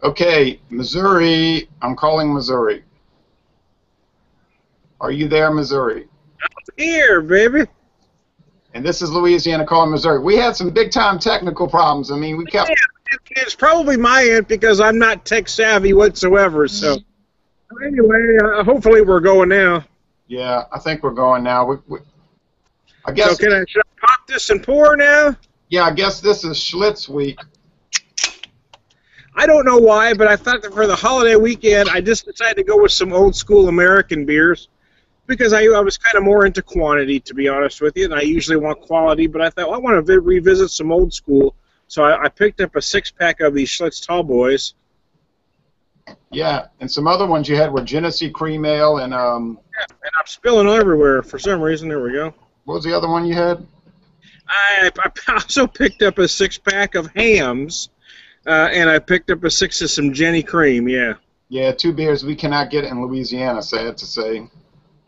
Okay, Missouri. I'm calling Missouri. Are you there, Missouri? Here, baby. And this is Louisiana calling Missouri. We had some big-time technical problems. I mean, we kept... Yeah, it's probably my end because I'm not tech-savvy whatsoever. So, anyway, hopefully we're going now. Yeah, I think we're going now. I guess... So, should I pop this and pour now? Yeah, I guess this is Schlitz week. I don't know why, but I thought that for the holiday weekend, I just decided to go with some old-school American beers. Because I was kind of more into quantity, to be honest with you, and I usually want quality, but I thought, well, I want to revisit some old school, so I picked up a 6-pack of these Schlitz Tall Boys. Yeah, and some other ones you had were Genesee Cream Ale and... Yeah, and I'm spilling everywhere for some reason. There we go. What was the other one you had? I also picked up a 6-pack of Hams, and I picked up a 6 of some Jenny Cream, yeah. Yeah, 2 beers we cannot get in Louisiana, sad to say.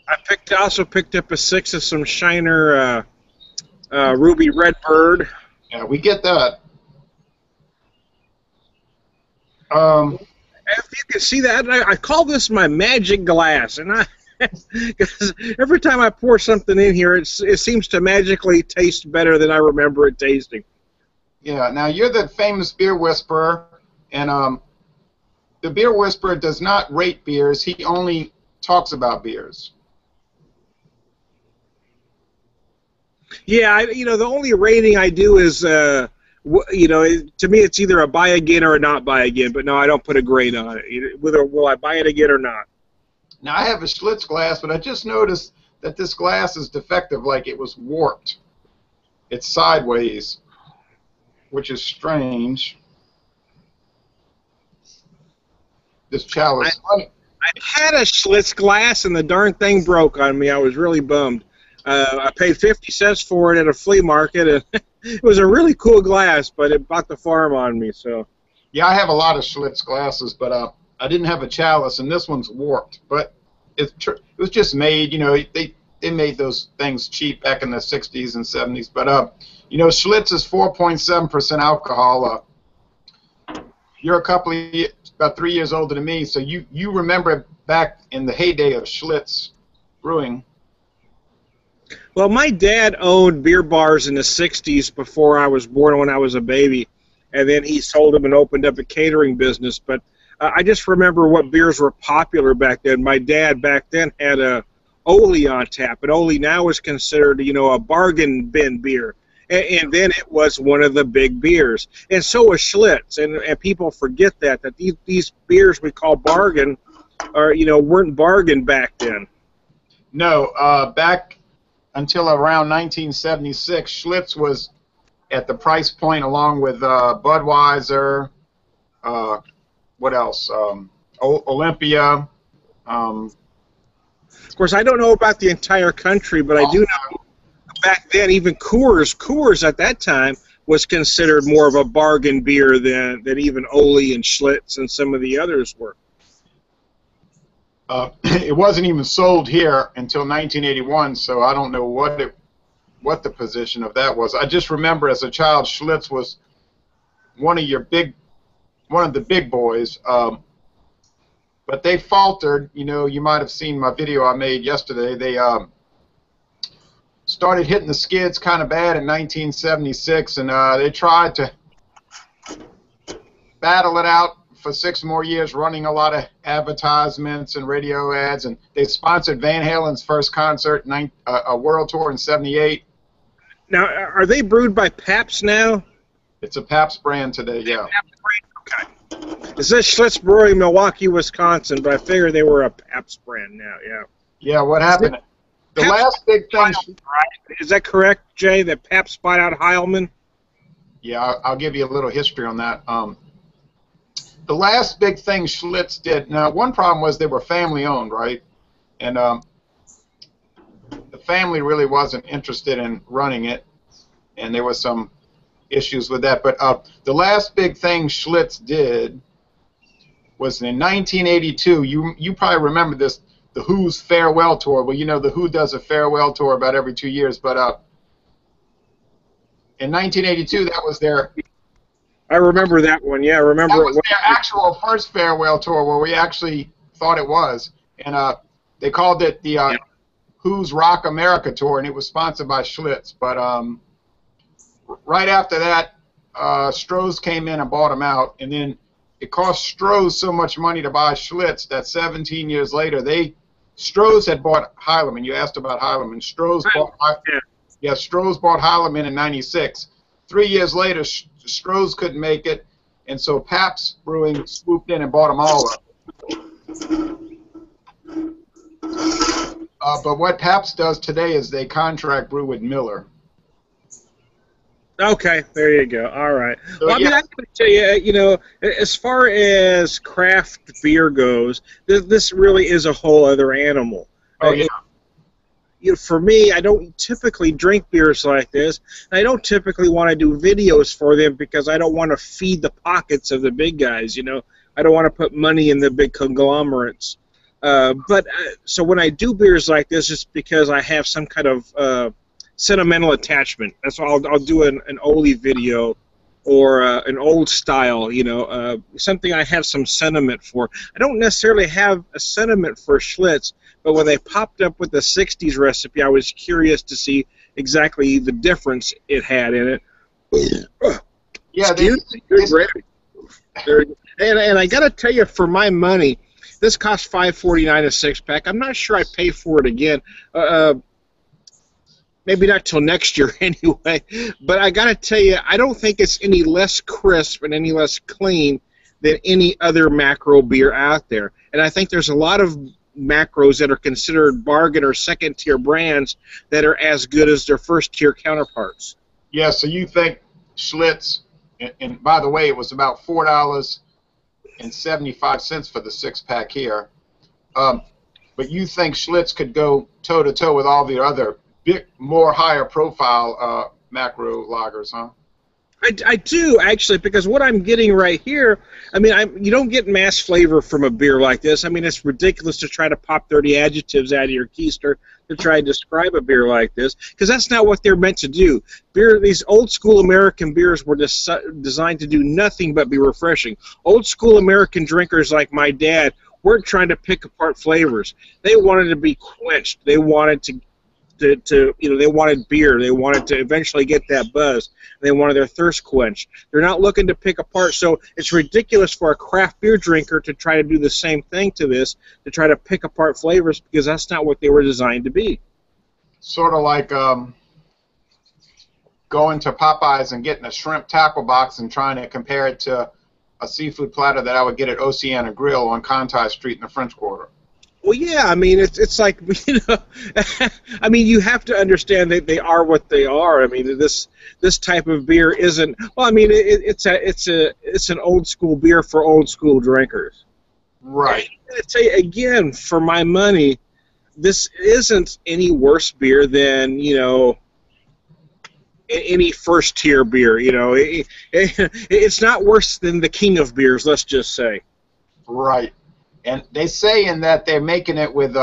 I also picked up a 6 of some Shiner Ruby Redbird. Yeah, we get that. If you can see that, I call this my magic glass, and because every time I pour something in here, it seems to magically taste better than I remember it tasting. Yeah. Now you're the famous beer whisperer, and the beer whisperer does not rate beers. He only talks about beers. Yeah, the only rating I do is, to me it's either a buy again or a not buy again, but no, I don't put a grade on it. Whether will I buy it again or not. Now, I have a Schlitz glass, but I just noticed that this glass is defective, like it was warped. It's sideways, which is strange. This chalice. I had a Schlitz glass, and the darn thing broke on me. I was really bummed. I paid 50 cents for it at a flea market, and it was a really cool glass, but it bought the farm on me. So, yeah, I have a lot of Schlitz glasses, but I didn't have a chalice, and this one's warped. But it was just made, they made those things cheap back in the 60s and 70s. But, Schlitz is 4.7% alcohol. You're about 3 years older than me, so you remember back in the heyday of Schlitz Brewing. Well, my dad owned beer bars in the 60s before I was born, when I was a baby, and then he sold them and opened up a catering business. But I just remember what beers were popular back then. My dad back then had a Ole on tap, and Ole now is considered, a bargain bin beer. And then it was one of the big beers. And so was Schlitz, and people forget that these beers we call bargain weren't bargain back then. No, back until around 1976, Schlitz was at the price point along with Budweiser, what else? Olympia. Of course, I don't know about the entire country, but I do know back then even Coors at that time was considered more of a bargain beer than even Ole and Schlitz and some of the others were. It wasn't even sold here until 1981, so I don't know what the position of that was. I just remember as a child, Schlitz was one of the big boys, but they faltered. You might have seen my video I made yesterday. They started hitting the skids kind of bad in 1976, and they tried to battle it out for 6 more years, running a lot of advertisements and radio ads, and they sponsored Van Halen's first concert, a world tour in '78. Now, are they brewed by Pabst now? It's a Pabst brand today, yeah. Okay. It says Schlitz Brewing, Milwaukee, Wisconsin, but I figured they were a Pabst brand now, yeah. Yeah, what happened? The last big thing... Is that correct, Jay, that Pabst bought out Heilmann? Yeah, I'll give you a little history on that. The last big thing Schlitz did, now one problem was they were family-owned, right? And the family really wasn't interested in running it, and there was some issues with that. But the last big thing Schlitz did was in 1982. You probably remember this, the Who's farewell tour. Well, the Who does a farewell tour about every 2 years, but in 1982, that was their I remember that one. Yeah, I That remember it. was their actual first farewell tour where we actually thought it was. And they called it the Yeah. Who's Rock America Tour, and it was sponsored by Schlitz. But right after that, Stroh's came in and bought them out. And then it cost Stroh's so much money to buy Schlitz that 17 years later, Stroh's had bought Heilemann. You asked about Heilemann. Stroh's bought Heilemann in '96. 3 years later, Stroh's couldn't make it, and so Pabst Brewing swooped in and bought them all up. But what Pabst does today is they contract brew with Miller. Okay, there you go. All right. So, Well, I mean, I got to tell you, as far as craft beer goes, this really is a whole other animal. Oh, yeah. For me, I don't typically drink beers like this. And I don't typically want to do videos for them because I don't want to feed the pockets of the big guys. I don't want to put money in the big conglomerates. So when I do beers like this, it's because I have some kind of sentimental attachment. That's why I'll do an oldie video or an old style, something I have some sentiment for. I don't necessarily have a sentiment for Schlitz, but when they popped up with the 60s recipe, I was curious to see exactly the difference it had in it. Yeah, You're great. And I got to tell you, for my money, this cost $5.49 a six-pack. I'm not sure I'd pay for it again. Maybe not till next year anyway. But I got to tell you, I don't think it's any less crisp and any less clean than any other macro beer out there. And I think there's a lot of macros that are considered bargain or second-tier brands that are as good as their first-tier counterparts. Yeah, so you think Schlitz, and by the way, it was about $4.75 for the six-pack here. But you think Schlitz could go toe-to-toe with all the other more higher-profile macro lagers, huh? I do, actually, because what I'm getting right here, I mean, you don't get mass flavor from a beer like this. I mean, it's ridiculous to try to pop 30 adjectives out of your keister to try and describe a beer like this, because that's not what they're meant to do. These old-school American beers were designed to do nothing but be refreshing. Old-school American drinkers like my dad weren't trying to pick apart flavors. They wanted to be quenched. They wanted they wanted beer. They wanted to eventually get that buzz. They wanted their thirst quenched. They're not looking to pick apart. So it's ridiculous for a craft beer drinker to try to do the same thing to this, to try to pick apart flavors, because that's not what they were designed to be. Sort of like going to Popeyes and getting a shrimp tackle box and trying to compare it to a seafood platter that I would get at Oceana Grill on Conti Street in the French Quarter. Well, yeah, I mean, it's like, I mean, you have to understand that they are what they are. I mean, this type of beer isn't. Well, I mean, it's an old school beer for old school drinkers. Right. And I tell you again, for my money, this isn't any worse beer than any first tier beer. It's not worse than the king of beers. Let's just say. Right. And they say in that they're making it with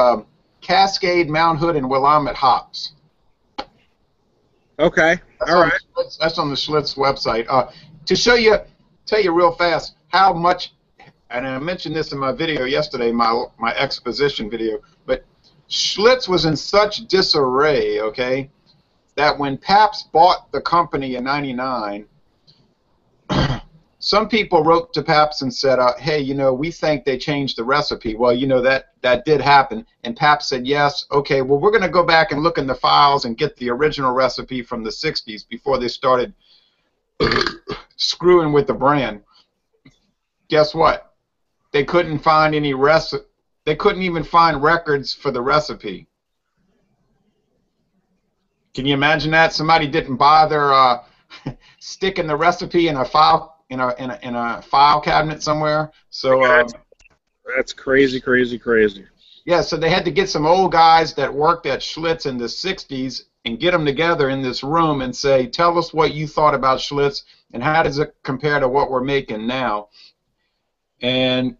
Cascade, Mount Hood, and Willamette hops. Okay, all right. That's on the Schlitz website. To tell you real fast how much, and I mentioned this in my video yesterday, my exposition video, but Schlitz was in such disarray, okay, that when Pabst bought the company in '99, some people wrote to Pabst and said, hey, we think they changed the recipe. Well, that did happen. And Pabst said, yes, okay, well, we're going to go back and look in the files and get the original recipe from the 60s before they started screwing with the brand. Guess what? They couldn't find any They couldn't even find records for the recipe. Can you imagine that? Somebody didn't bother sticking the recipe in a file in a file cabinet somewhere. So that's crazy. Yeah, so they had to get some old guys that worked at Schlitz in the 60s and get them together in this room and say, tell us what you thought about Schlitz and how does it compare to what we're making now. And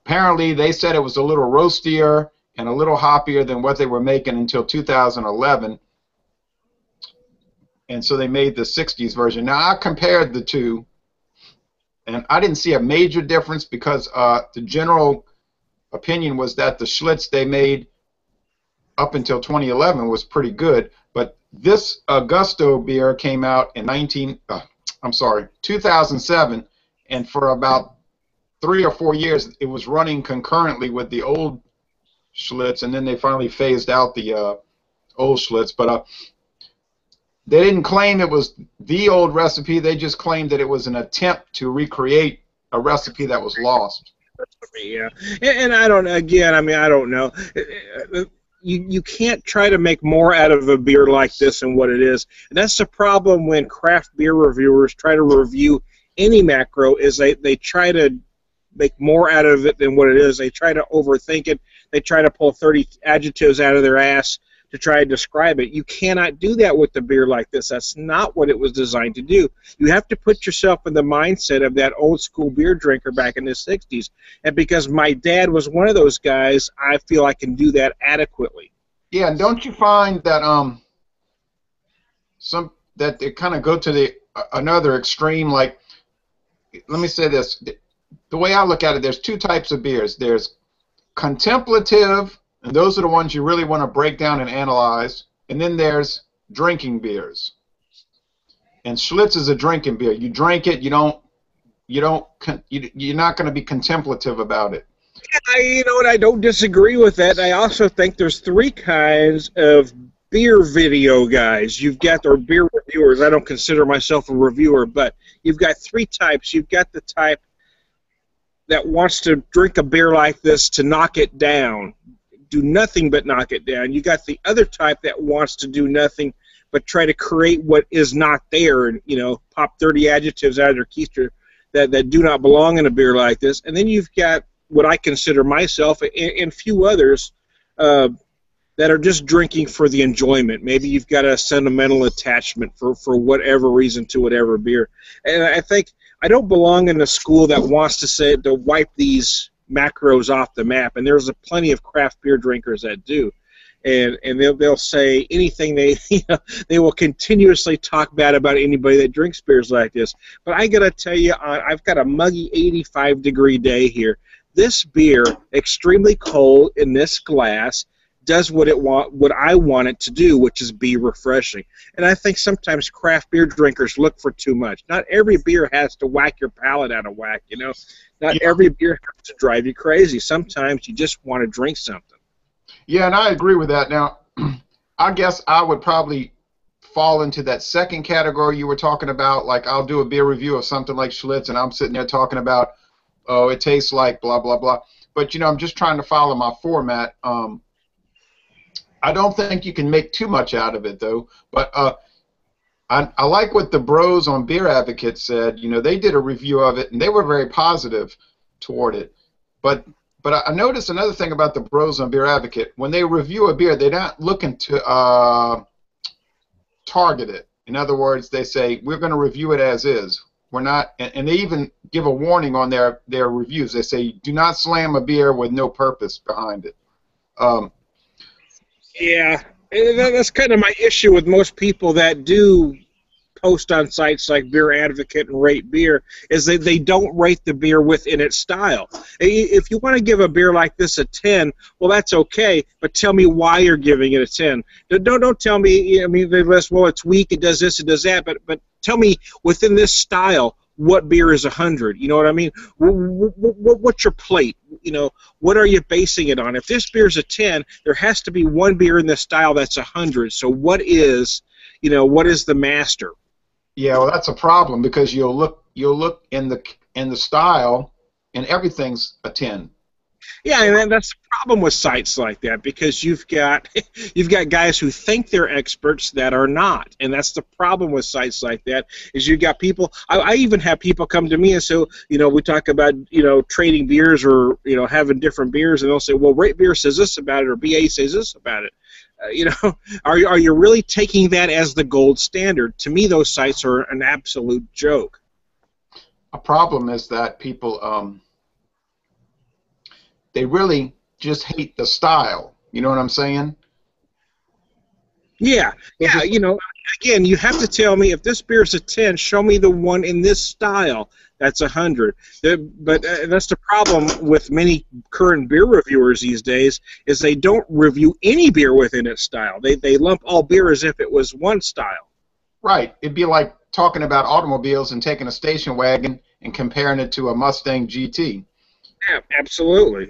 apparently they said it was a little roastier and a little hoppier than what they were making until 2011. and so they made the '60s version. Now I compared the two, and I didn't see a major difference because the general opinion was that the Schlitz they made up until 2011 was pretty good, but this Augusto beer came out in 2007, and for about 3 or 4 years it was running concurrently with the old Schlitz, and then they finally phased out the old Schlitz. But they didn't claim it was the old recipe. They just claimed that it was an attempt to recreate a recipe that was lost. Yeah, and I don't. Again, I mean, I don't know. You can't try to make more out of a beer like this than what it is. And that's the problem when craft beer reviewers try to review any macro, is they try to make more out of it than what it is. They try to overthink it. They try to pull 30 adjectives out of their ass to try and describe it. You cannot do that with a beer like this. That's not what it was designed to do. You have to put yourself in the mindset of that old school beer drinker back in the 60s. And because my dad was one of those guys, I feel I can do that adequately. Yeah, and don't you find that that they kind of go to the another extreme? Like, let me say this: the way I look at it, there's two types of beers. There's contemplative, and those are the ones you really want to break down and analyze. And then there's drinking beers. And Schlitz is a drinking beer. You drink it, you're not going to be contemplative about it. You know what? I don't disagree with that. I also think there's 3 kinds of beer video guys. You've got, or beer reviewers. I don't consider myself a reviewer, but you've got 3 types. You've got the type that wants to drink a beer like this to knock it down, do nothing but knock it down. You got the other type that wants to do nothing but try to create what is not there, and pop 30 adjectives out of their keister that do not belong in a beer like this. And then you've got what I consider myself and few others that are just drinking for the enjoyment. Maybe you've got a sentimental attachment for whatever reason to whatever beer. And I think I don't belong in the school that wants to wipe these macros off the map, and there's plenty of craft beer drinkers that do, and they'll say anything. They will continuously talk bad about anybody that drinks beers like this. But I gotta tell you, I've got a muggy 85-degree day here. This beer, extremely cold in this glass, does what I want it to do, which is be refreshing. And I think sometimes craft beer drinkers look for too much. Not every beer has to whack your palate out of whack, Not every beer has to drive you crazy. Sometimes you just want to drink something. Yeah, and I agree with that. Now, I guess I would probably fall into that second category you were talking about. Like, I'll do a beer review of something like Schlitz, and I'm sitting there talking about, oh, it tastes like blah, blah, blah. But, I'm just trying to follow my format. I don't think you can make too much out of it, though. But I like what the bros on Beer Advocate said. They did a review of it, and they were very positive toward it. But I noticed another thing about the bros on Beer Advocate. When they review a beer, they're not looking to target it. In other words, they say, we're going to review it as is. We're not, and they even give a warning on their reviews. They say, do not slam a beer with no purpose behind it. Yeah, that's kind of my issue with most people that do post on sites like Beer Advocate and rate beer, is that they don't rate the beer within its style. If you want to give a beer like this a 10, well, that's okay, but tell me why you're giving it a 10. Don't tell me, they list, well, it's weak, it does this, it does that, but tell me within this style, what beer is 100? You know what I mean? What's your plate? What are you basing it on? If this beer's a 10, there has to be one beer in this style that's 100. So what is the master? Yeah, well, that's a problem, because you'll look in the style, and everything's a 10. Yeah, and that's the problem with sites like that, because you've got guys who think they're experts that are not, and that's the problem with sites like that. Is you've got people. I even have people come to me and say, we talk about trading beers or having different beers, and they'll say, well, Rate Beer says this about it, or BA says this about it. Are you really taking that as the gold standard? To me, those sites are an absolute joke. A problem is that people they really just hate the style. You know what I'm saying? Yeah. again, you have to tell me if this beer is a 10, show me the one in this style that's 100. But that's the problem with many current beer reviewers these days, is they don't review any beer within its style. They lump all beer as if it was one style. Right. It'd be like talking about automobiles and taking a station wagon and comparing it to a Mustang GT. Yeah, absolutely.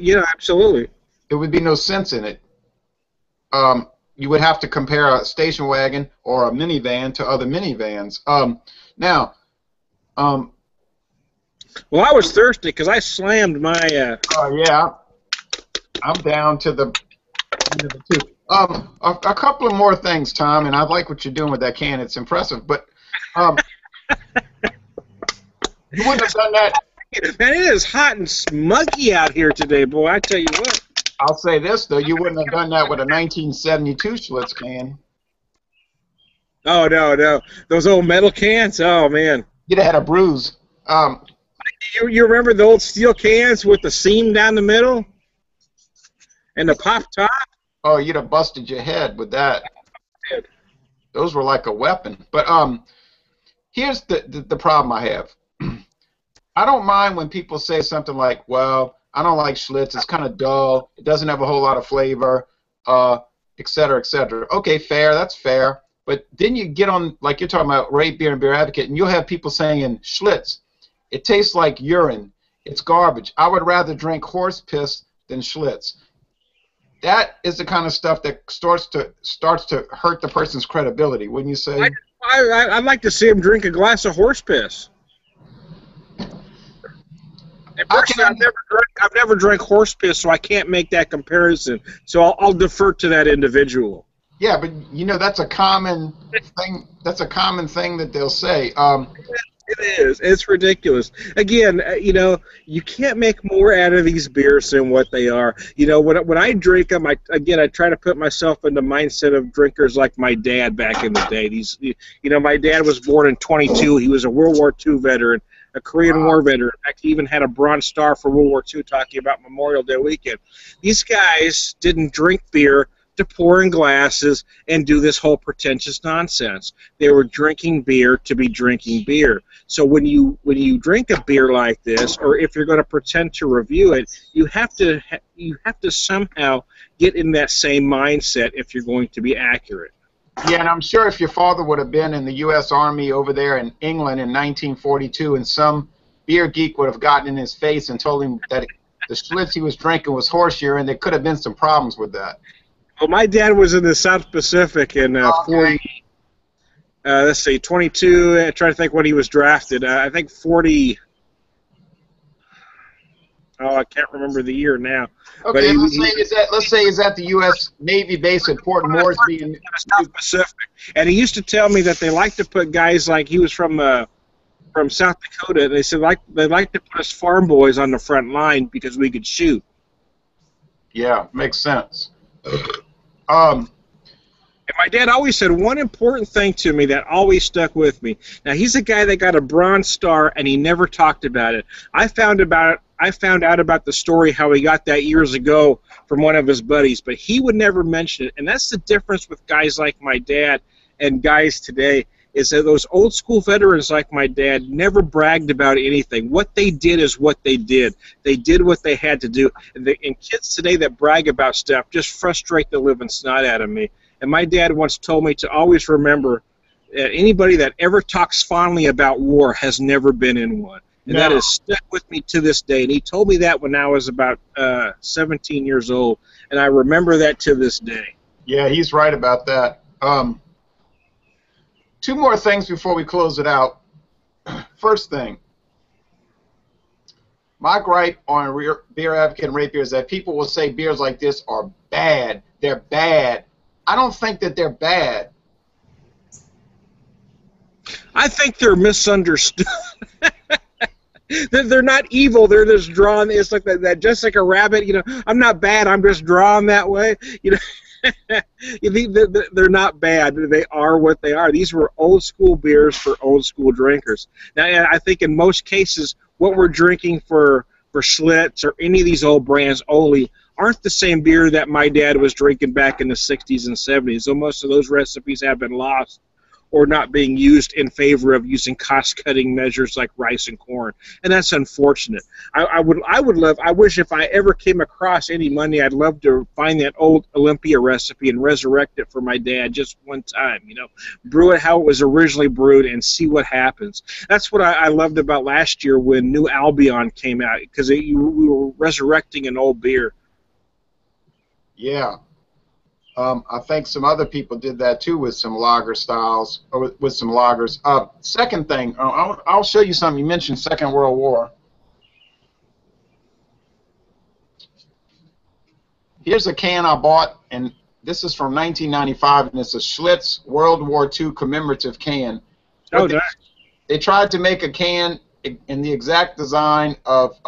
Absolutely. There would be no sense in it. You would have to compare a station wagon or a minivan to other minivans. Well, I was thirsty because I slammed my. Oh yeah, I'm down to the two. A couple of more things, Tom, and I like what you're doing with that can. It's impressive, but you wouldn't have done that. Man, it is hot and smuggy out here today, boy. I tell you what. I'll say this though, you wouldn't have done that with a 1972 Schlitz can. Oh no, those old metal cans. Oh man, You'd have had a bruise. You remember the old steel cans with the seam down the middle and the pop top? Oh, you'd have busted your head with that. Those were like a weapon. But here's the problem I have. I don't mind when people say something like, well, I don't like Schlitz. It's kind of dull. It doesn't have a whole lot of flavor, et cetera, et cetera. Okay, fair. That's fair. But then you get on, like you're talking about Rate Beer and Beer Advocate, and you'll have people saying, Schlitz, it tastes like urine. It's garbage. I would rather drink horse piss than Schlitz. That is the kind of stuff that starts to hurt the person's credibility, wouldn't you say? I'd like to see him drink a glass of horse piss. I've never drank horse piss, so I can't make that comparison. So I'll defer to that individual. Yeah, but that's a common thing. That's a common thing that they'll say. It is. It's ridiculous. Again, you can't make more out of these beers than what they are. When I drink them, I try to put myself in the mindset of drinkers like my dad back in the day. My dad was born in 22. He was a World War II veteran, a Korean War veteran. In fact, he even had a Bronze Star for World War II talking about Memorial Day weekend. These guys didn't drink beer to pour in glasses and do this whole pretentious nonsense. They were drinking beer to be drinking beer. So when you drink a beer like this, or if you're going to pretend to review it, you have to somehow get in that same mindset if you're going to be accurate. Yeah, and I'm sure if your father would have been in the U.S. Army over there in England in 1942, and some beer geek would have gotten in his face and told him that the Schlitz he was drinking was horse urine, there could have been some problems with that. Well, my dad was in the South Pacific in 22. I'm trying to think when he was drafted. I think 40. Oh, I can't remember the year now. Okay, let's say he's at the U.S. Navy base at Port Moresby in the South Pacific, and he used to tell me that they like to put guys like he was from South Dakota. They said they like to put us farm boys on the front line because we could shoot. Yeah, makes sense. And my dad always said one important thing to me that always stuck with me. Now, he's a guy that got a Bronze Star, and he never talked about it. I found out about the story how he got that years ago from one of his buddies, but he would never mention it. And that's the difference with guys like my dad and guys today, is that those old school veterans like my dad never bragged about anything. What they did is what they did. They did what they had to do. And kids today that brag about stuff just frustrate the living snot out of me. And my dad once told me to always remember that anybody that ever talks fondly about war has never been in one. And that has stuck with me to this day. And he told me that when I was about 17 years old. And I remember that to this day. Yeah, he's right about that. Two more things before we close it out. First thing, my gripe on Beer Advocate and Rate Beer is that people will say beers like this are bad. They're bad. I don't think that they're bad. I think they're misunderstood. They're not evil. They're just drawn. It's like that Jessica Rabbit. I'm not bad. I'm just drawn that way. They're not bad. They are what they are. These were old school beers for old school drinkers. Now, I think in most cases, what we're drinking for Schlitz or any of these old brands only aren't the same beer that my dad was drinking back in the 60s and 70s. So most of those recipes have been lost or not being used in favor of using cost-cutting measures like rice and corn, and that's unfortunate. I wish if I ever came across any money, I'd love to find that old Olympia recipe and resurrect it for my dad just one time. Brew it how it was originally brewed and see what happens. That's what I loved about last year when New Albion came out, because we were resurrecting an old beer. Yeah. I think some other people did that too with some lager styles, or with some lagers. Second thing, I'll show you something. You mentioned Second World War. Here's a can I bought, and this is from 1995, and it's a Schlitz World War II commemorative can. Oh, nice. They tried to make a can in the exact design of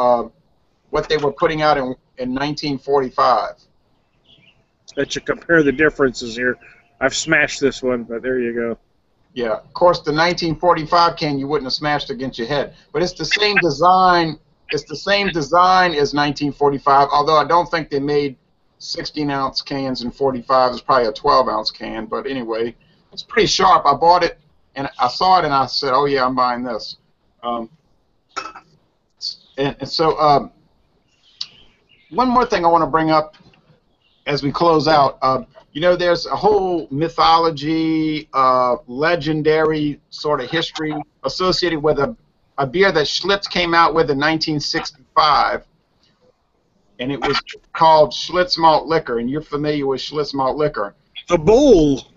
what they were putting out in 1945. Let you compare the differences here. I've smashed this one, but there you go. Yeah, of course, the 1945 can you wouldn't have smashed against your head, but it's the same design. It's the same design as 1945. Although I don't think they made 16-ounce cans in 45. It's probably a 12-ounce can. But anyway, it's pretty sharp. I bought it and I saw it and I said, "Oh yeah, I'm buying this." So one more thing I want to bring up as we close out, there's a whole mythology, legendary sort of history associated with a beer that Schlitz came out with in 1965, and it was called Schlitz Malt Liquor, and you're familiar with Schlitz Malt Liquor. The Bull.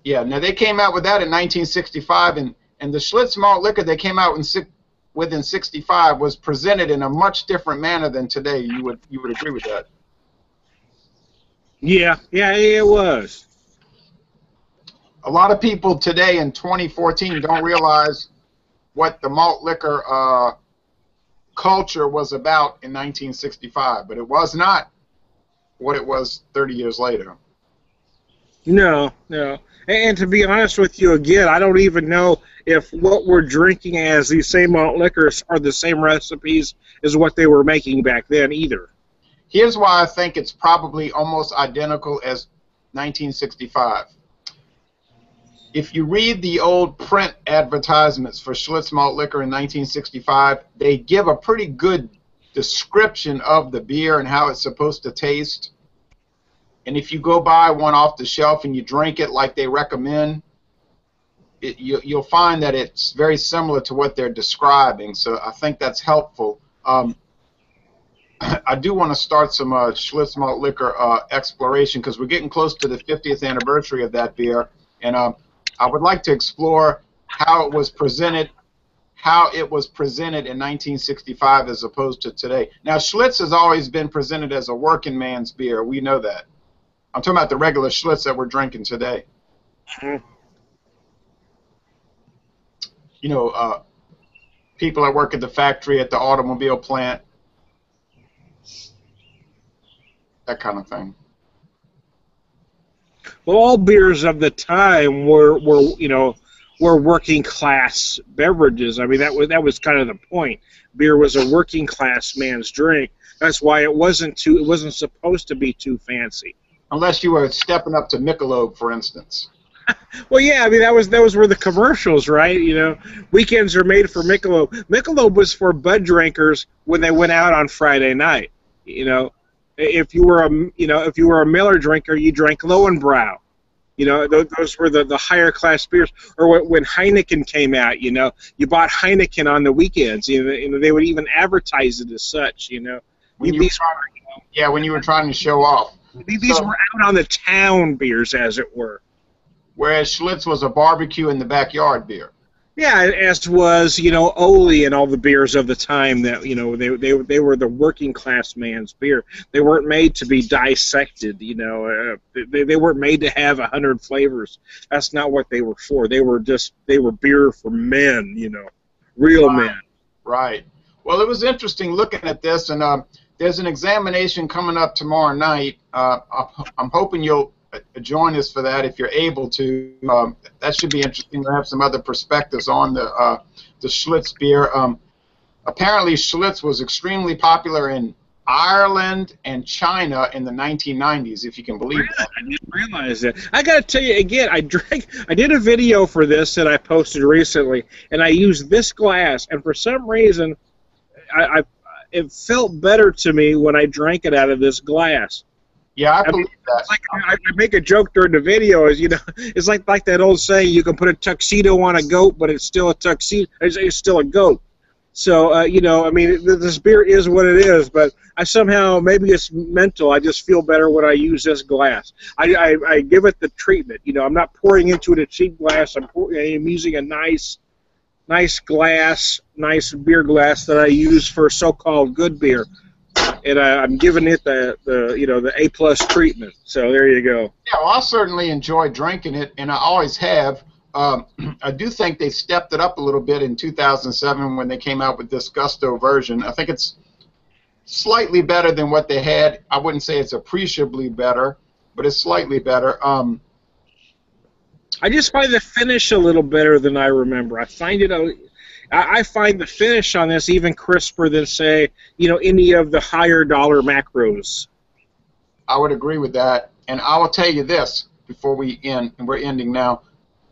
Yeah, now they came out with that in 1965, and the Schlitz Malt Liquor they came out within 65 was presented in a much different manner than today. You would agree with that? Yeah, it was. A lot of people today in 2014 don't realize what the malt liquor culture was about in 1965, but it was not what it was 30 years later. No. And to be honest with you, again, I don't even know if what we're drinking as these same malt liquors are the same recipes as what they were making back then either. Here's why I think it's probably almost identical as 1965. If you read the old print advertisements for Schlitz Malt Liquor in 1965, they give a pretty good description of the beer and how it's supposed to taste. And if you go buy one off the shelf and you drink it like they recommend, you'll find that it's very similar to what they're describing. So I think that's helpful. I do want to start some Schlitz Malt Liquor exploration because we're getting close to the 50th anniversary of that beer, and I would like to explore how it was presented in 1965 as opposed to today. Now, Schlitz has always been presented as a working man's beer. We know that. I'm talking about the regular Schlitz that we're drinking today. People that work at the factory, at the automobile plant, that kind of thing. Well, all beers of the time were working class beverages. I mean, that was kind of the point. Beer was a working class man's drink. That's why it wasn't supposed to be too fancy. Unless you were stepping up to Michelob, for instance. Well, yeah, I mean that was where the commercials, right? Weekends are made for Michelob. Michelob was for bud drinkers when they went out on Friday night. If you were a Miller drinker, you drank Lowenbrau. Those were the higher class beers. Or when Heineken came out, you bought Heineken on the weekends. They would even advertise it as such. When you were trying to show off. These were out on the town beers, as it were. Whereas Schlitz was a barbecue in the backyard beer. Yeah, as was, Ole and all the beers of the time that, they were the working class man's beer. They weren't made to be dissected, they weren't made to have 100 flavors. That's not what they were for. They were beer for men, real men. Right. Well, it was interesting looking at this, and there's an examination coming up tomorrow night. I'm hoping you'll join us for that if you're able to. That should be interesting. We'll have some other perspectives on the Schlitz beer. Apparently, Schlitz was extremely popular in Ireland and China in the 1990s, if you can believe Really? that. I didn't realize that. I got to tell you again, I did a video for this that I posted recently, and I used this glass, and for some reason, it felt better to me when I drank it out of this glass. Yeah, I I mean, believe that. it's like I make a joke during the video, is it's like that old saying, you can put a tuxedo on a goat, but it's still a tuxedo. It's still a goat. So I mean, this beer is what it is, but I somehow, maybe it's mental, I just feel better when I use this glass. I give it the treatment. I'm not pouring into it a cheap glass. I'm using a nice glass, nice beer glass that I use for so-called good beer. And I'm giving it the A+ treatment. So there you go. Yeah, well, I certainly enjoy drinking it, and I always have. I do think they stepped it up a little bit in 2007 when they came out with this Gusto version. I think it's slightly better than what they had. I wouldn't say it's appreciably better, but it's slightly better. I just find the finish a little better than I remember. I find the finish on this even crisper than, say, any of the higher dollar macros. I would agree with that, and I will tell you this before we end, and we're ending now.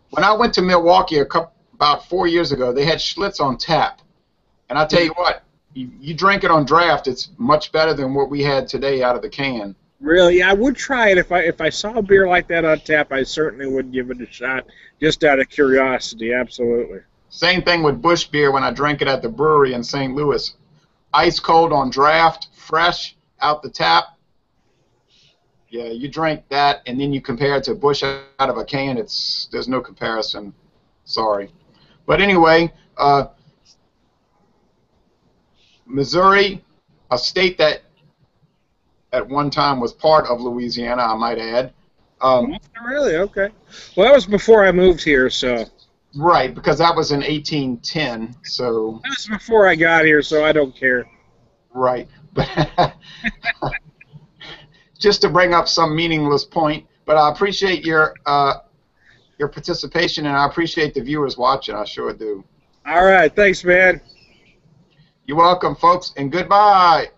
When I went to Milwaukee about 4 years ago, they had Schlitz on tap, and I tell you what, you drink it on draft, it's much better than what we had today out of the can. Really, yeah, I would try it if I saw a beer like that on tap. I certainly would give it a shot, just out of curiosity. Absolutely. Same thing with Busch beer when I drank it at the brewery in St. Louis. Ice cold on draft, fresh out the tap. Yeah, you drink that, and then you compare it to Busch out of a can. There's no comparison. Sorry. But anyway, Missouri, a state that at one time was part of Louisiana, I might add. Really? Okay. Well, that was before I moved here, so. Right, because that was in 1810, so. That was before I got here, so I don't care. Right. Just to bring up some meaningless point, but I appreciate your participation, and I appreciate the viewers watching. I sure do. All right. Thanks, man. You're welcome, folks, and goodbye.